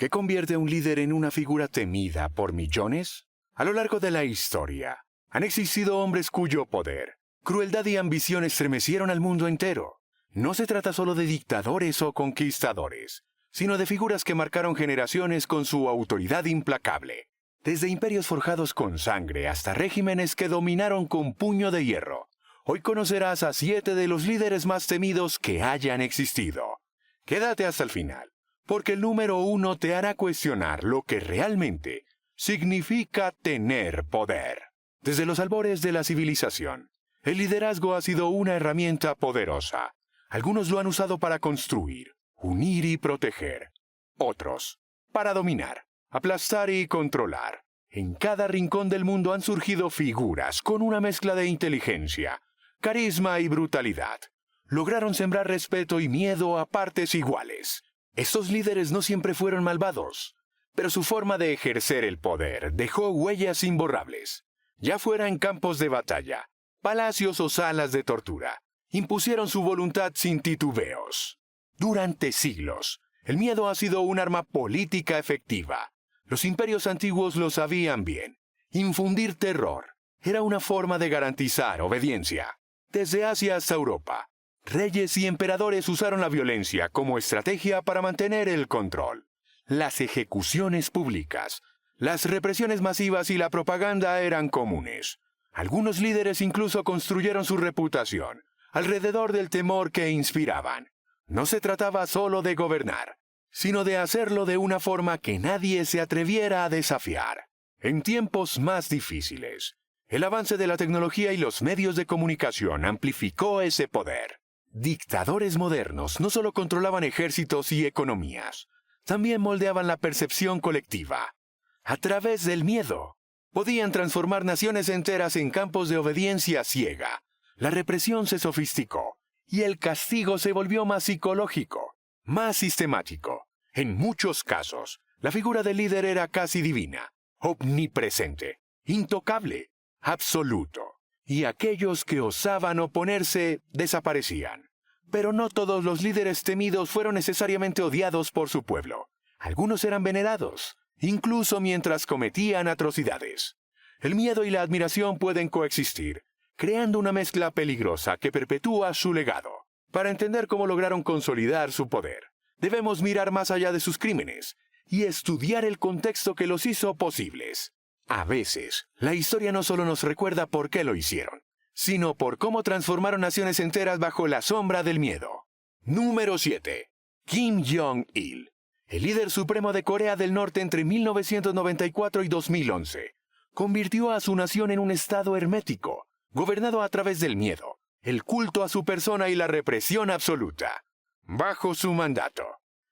¿Qué convierte a un líder en una figura temida por millones? A lo largo de la historia, han existido hombres cuyo poder, crueldad y ambición estremecieron al mundo entero. No se trata solo de dictadores o conquistadores, sino de figuras que marcaron generaciones con su autoridad implacable. Desde imperios forjados con sangre hasta regímenes que dominaron con puño de hierro. Hoy conocerás a 7 de los líderes más temidos que hayan existido. Quédate hasta el final, porque el número 1 te hará cuestionar lo que realmente significa tener poder. Desde los albores de la civilización, el liderazgo ha sido una herramienta poderosa. Algunos lo han usado para construir, unir y proteger. Otros, para dominar, aplastar y controlar. En cada rincón del mundo han surgido figuras con una mezcla de inteligencia, carisma y brutalidad. Lograron sembrar respeto y miedo a partes iguales. Estos líderes no siempre fueron malvados, pero su forma de ejercer el poder dejó huellas imborrables. Ya fuera en campos de batalla, palacios o salas de tortura, impusieron su voluntad sin titubeos. Durante siglos, el miedo ha sido un arma política efectiva. Los imperios antiguos lo sabían bien. Infundir terror era una forma de garantizar obediencia. Desde Asia hasta Europa, reyes y emperadores usaron la violencia como estrategia para mantener el control. Las ejecuciones públicas, las represiones masivas y la propaganda eran comunes. Algunos líderes incluso construyeron su reputación alrededor del temor que inspiraban. No se trataba solo de gobernar, sino de hacerlo de una forma que nadie se atreviera a desafiar. En tiempos más difíciles, el avance de la tecnología y los medios de comunicación amplificó ese poder. Dictadores modernos no solo controlaban ejércitos y economías, también moldeaban la percepción colectiva. A través del miedo, podían transformar naciones enteras en campos de obediencia ciega. La represión se sofisticó, y el castigo se volvió más psicológico, más sistemático. En muchos casos, la figura del líder era casi divina, omnipresente, intocable, absoluto. Y aquellos que osaban oponerse desaparecían. Pero no todos los líderes temidos fueron necesariamente odiados por su pueblo. Algunos eran venerados, incluso mientras cometían atrocidades. El miedo y la admiración pueden coexistir, creando una mezcla peligrosa que perpetúa su legado. Para entender cómo lograron consolidar su poder, debemos mirar más allá de sus crímenes y estudiar el contexto que los hizo posibles. A veces, la historia no solo nos recuerda por qué lo hicieron, sino por cómo transformaron naciones enteras bajo la sombra del miedo. Número 7. Kim Jong-il, el líder supremo de Corea del Norte entre 1994 y 2011, convirtió a su nación en un estado hermético, gobernado a través del miedo, el culto a su persona y la represión absoluta. Bajo su mandato,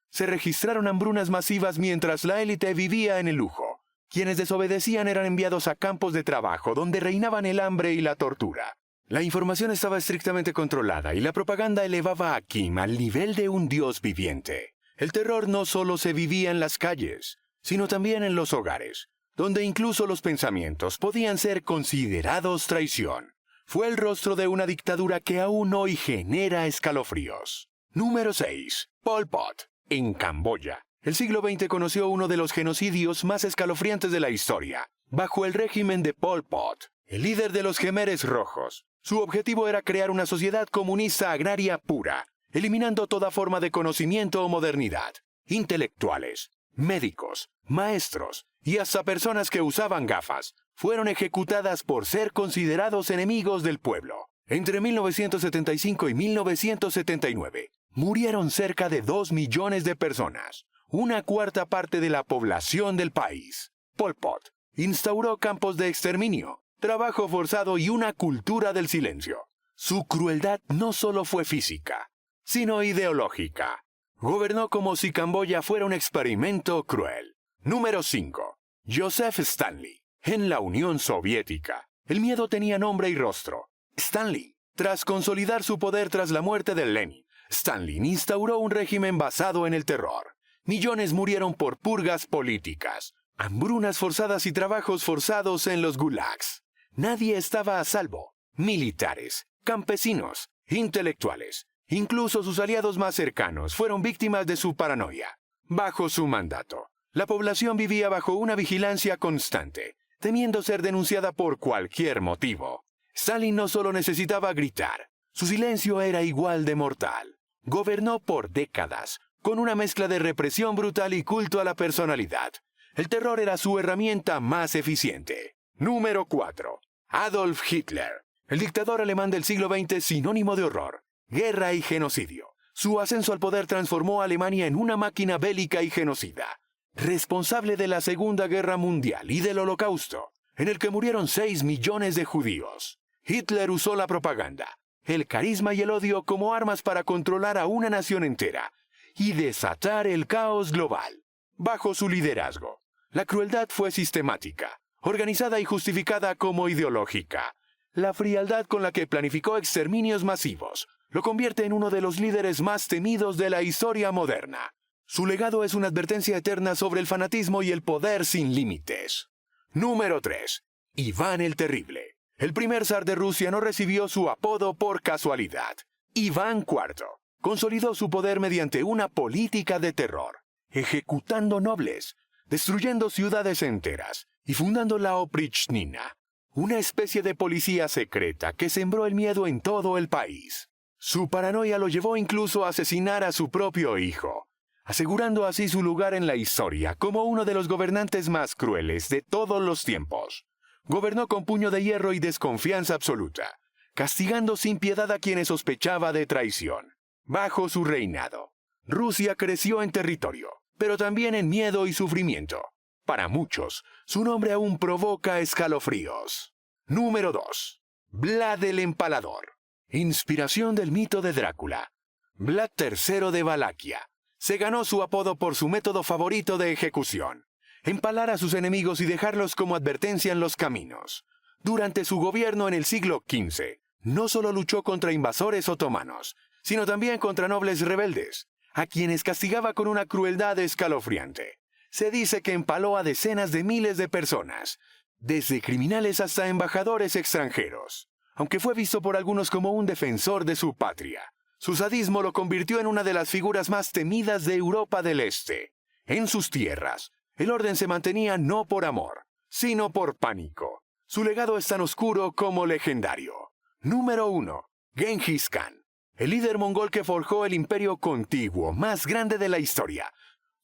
se registraron hambrunas masivas mientras la élite vivía en el lujo. Quienes desobedecían eran enviados a campos de trabajo donde reinaban el hambre y la tortura. La información estaba estrictamente controlada y la propaganda elevaba a Kim al nivel de un dios viviente. El terror no solo se vivía en las calles, sino también en los hogares, donde incluso los pensamientos podían ser considerados traición. Fue el rostro de una dictadura que aún hoy genera escalofríos. Número 6. Pol Pot, en Camboya. El siglo XX conoció uno de los genocidios más escalofriantes de la historia. Bajo el régimen de Pol Pot, el líder de los Khmeres Rojos, su objetivo era crear una sociedad comunista agraria pura, eliminando toda forma de conocimiento o modernidad. Intelectuales, médicos, maestros y hasta personas que usaban gafas fueron ejecutadas por ser considerados enemigos del pueblo. Entre 1975 y 1979, murieron cerca de 2 millones de personas. Una cuarta parte de la población del país. Pol Pot instauró campos de exterminio, trabajo forzado y una cultura del silencio. Su crueldad no solo fue física, sino ideológica. Gobernó como si Camboya fuera un experimento cruel. Número 5. Joseph Stalin, en la Unión Soviética. El miedo tenía nombre y rostro. Stalin, tras consolidar su poder tras la muerte de Lenin, Stalin instauró un régimen basado en el terror. Millones murieron por purgas políticas, hambrunas forzadas y trabajos forzados en los gulags. Nadie estaba a salvo. Militares, campesinos, intelectuales, incluso sus aliados más cercanos fueron víctimas de su paranoia. Bajo su mandato, La población vivía bajo una vigilancia constante, temiendo ser denunciada por cualquier motivo. Stalin no solo necesitaba gritar, su silencio era igual de mortal. Gobernó por décadas, con una mezcla de represión brutal y culto a la personalidad. El terror era su herramienta más eficiente. Número 4. Adolf Hitler. El dictador alemán del siglo XX, sinónimo de horror, guerra y genocidio. Su ascenso al poder transformó a Alemania en una máquina bélica y genocida, responsable de la Segunda Guerra Mundial y del Holocausto, en el que murieron 6 millones de judíos. Hitler usó la propaganda, el carisma y el odio como armas para controlar a una nación entera y desatar el caos global. Bajo su liderazgo, la crueldad fue sistemática, organizada y justificada como ideológica. La frialdad con la que planificó exterminios masivos lo convierte en uno de los líderes más temidos de la historia moderna. Su legado es una advertencia eterna sobre el fanatismo y el poder sin límites. Número 3. Iván el Terrible. El primer zar de Rusia no recibió su apodo por casualidad. Iván IV consolidó su poder mediante una política de terror, ejecutando nobles, destruyendo ciudades enteras y fundando la Oprichnina, una especie de policía secreta que sembró el miedo en todo el país. Su paranoia lo llevó incluso a asesinar a su propio hijo, asegurando así su lugar en la historia como uno de los gobernantes más crueles de todos los tiempos. Gobernó con puño de hierro y desconfianza absoluta, castigando sin piedad a quienes sospechaba de traición. Bajo su reinado, Rusia creció en territorio, pero también en miedo y sufrimiento. Para muchos, su nombre aún provoca escalofríos. Número 2. Vlad el Empalador. Inspiración del mito de Drácula. Vlad III de Valaquia se ganó su apodo por su método favorito de ejecución: empalar a sus enemigos y dejarlos como advertencia en los caminos. Durante su gobierno en el siglo XV, no solo luchó contra invasores otomanos, sino también contra nobles rebeldes, a quienes castigaba con una crueldad escalofriante. Se dice que empaló a decenas de miles de personas, desde criminales hasta embajadores extranjeros. Aunque fue visto por algunos como un defensor de su patria, su sadismo lo convirtió en una de las figuras más temidas de Europa del Este. En sus tierras, el orden se mantenía no por amor, sino por pánico. Su legado es tan oscuro como legendario. Número 1. Genghis Khan. El líder mongol que forjó el imperio contiguo más grande de la historia.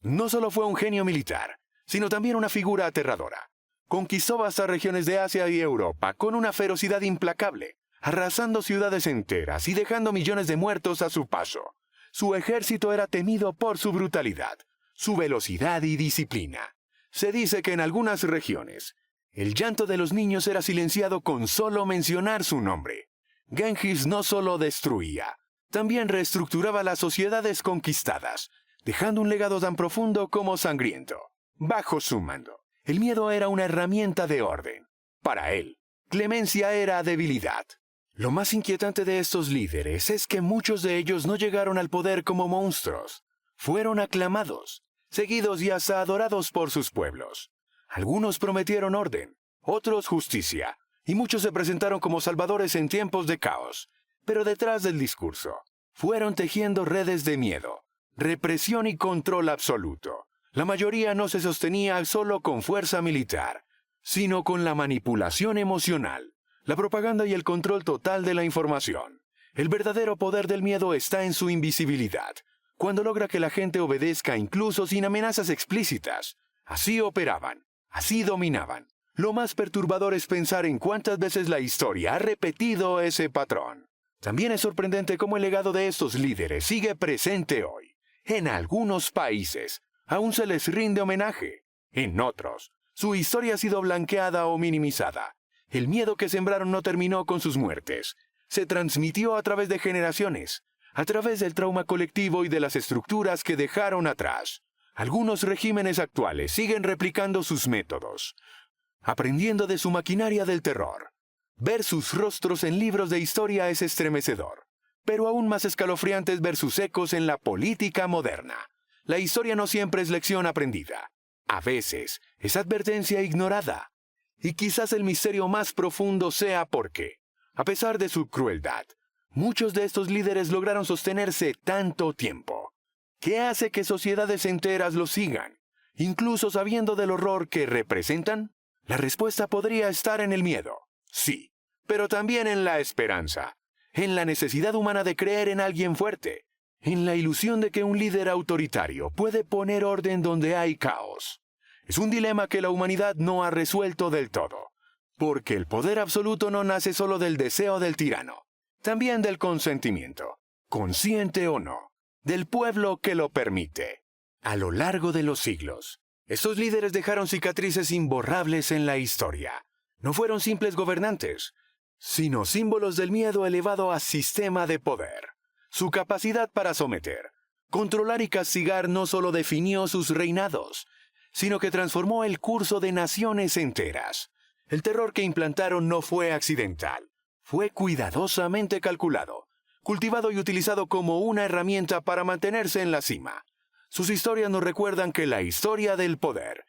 No solo fue un genio militar, sino también una figura aterradora. Conquistó vastas regiones de Asia y Europa con una ferocidad implacable, arrasando ciudades enteras y dejando millones de muertos a su paso. Su ejército era temido por su brutalidad, su velocidad y disciplina. Se dice que en algunas regiones, el llanto de los niños era silenciado con solo mencionar su nombre. Genghis no solo destruía, también reestructuraba las sociedades conquistadas, dejando un legado tan profundo como sangriento. Bajo su mando, el miedo era una herramienta de orden. Para él, clemencia era debilidad. Lo más inquietante de estos líderes es que muchos de ellos no llegaron al poder como monstruos. Fueron aclamados, seguidos y hasta adorados por sus pueblos. Algunos prometieron orden, otros justicia, y muchos se presentaron como salvadores en tiempos de caos. Pero detrás del discurso, fueron tejiendo redes de miedo, represión y control absoluto. La mayoría no se sostenía solo con fuerza militar, sino con la manipulación emocional, la propaganda y el control total de la información. El verdadero poder del miedo está en su invisibilidad, cuando logra que la gente obedezca incluso sin amenazas explícitas. Así operaban, así dominaban. Lo más perturbador es pensar en cuántas veces la historia ha repetido ese patrón. También es sorprendente cómo el legado de estos líderes sigue presente hoy. En algunos países, aún se les rinde homenaje. En otros, su historia ha sido blanqueada o minimizada. El miedo que sembraron no terminó con sus muertes. Se transmitió a través de generaciones, a través del trauma colectivo y de las estructuras que dejaron atrás. Algunos regímenes actuales siguen replicando sus métodos, aprendiendo de su maquinaria del terror. Ver sus rostros en libros de historia es estremecedor, pero aún más escalofriante es ver sus ecos en la política moderna. La historia no siempre es lección aprendida. A veces es advertencia ignorada. Y quizás el misterio más profundo sea porque, a pesar de su crueldad, muchos de estos líderes lograron sostenerse tanto tiempo. ¿Qué hace que sociedades enteras los sigan? incluso sabiendo del horror que representan? La respuesta podría estar en el miedo, sí, pero también en la esperanza, en la necesidad humana de creer en alguien fuerte, en la ilusión de que un líder autoritario puede poner orden donde hay caos. Es un dilema que la humanidad no ha resuelto del todo, porque el poder absoluto no nace solo del deseo del tirano, también del consentimiento, consciente o no, del pueblo que lo permite. A lo largo de los siglos, estos líderes dejaron cicatrices imborrables en la historia. No fueron simples gobernantes, sino símbolos del miedo elevado a sistema de poder. Su capacidad para someter, controlar y castigar no solo definió sus reinados, sino que transformó el curso de naciones enteras. El terror que implantaron no fue accidental, fue cuidadosamente calculado, cultivado y utilizado como una herramienta para mantenerse en la cima. Sus historias nos recuerdan que la historia del poder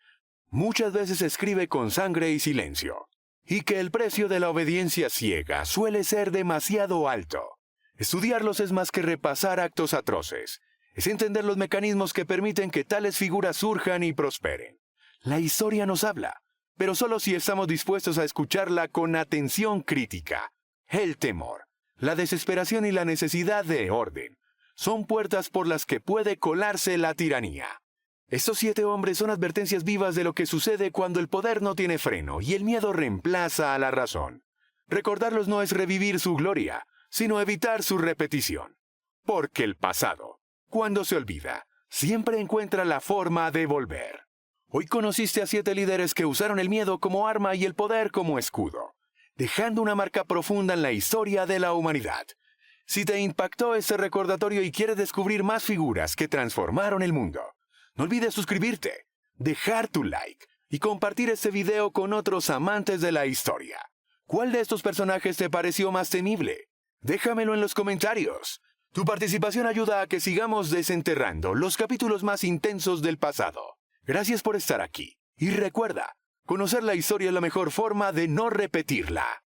muchas veces se escribe con sangre y silencio, y que el precio de la obediencia ciega suele ser demasiado alto. Estudiarlos es más que repasar actos atroces, es entender los mecanismos que permiten que tales figuras surjan y prosperen. La historia nos habla, pero solo si estamos dispuestos a escucharla con atención crítica. El temor, la desesperación y la necesidad de orden son puertas por las que puede colarse la tiranía. Estos 7 hombres son advertencias vivas de lo que sucede cuando el poder no tiene freno y el miedo reemplaza a la razón. Recordarlos no es revivir su gloria, sino evitar su repetición. Porque el pasado, cuando se olvida, siempre encuentra la forma de volver. Hoy conociste a 7 líderes que usaron el miedo como arma y el poder como escudo, dejando una marca profunda en la historia de la humanidad. Si te impactó este recordatorio y quieres descubrir más figuras que transformaron el mundo, no olvides suscribirte, dejar tu like y compartir este video con otros amantes de la historia. ¿Cuál de estos personajes te pareció más temible? Déjamelo en los comentarios. Tu participación ayuda a que sigamos desenterrando los capítulos más intensos del pasado. Gracias por estar aquí. Y recuerda, conocer la historia es la mejor forma de no repetirla.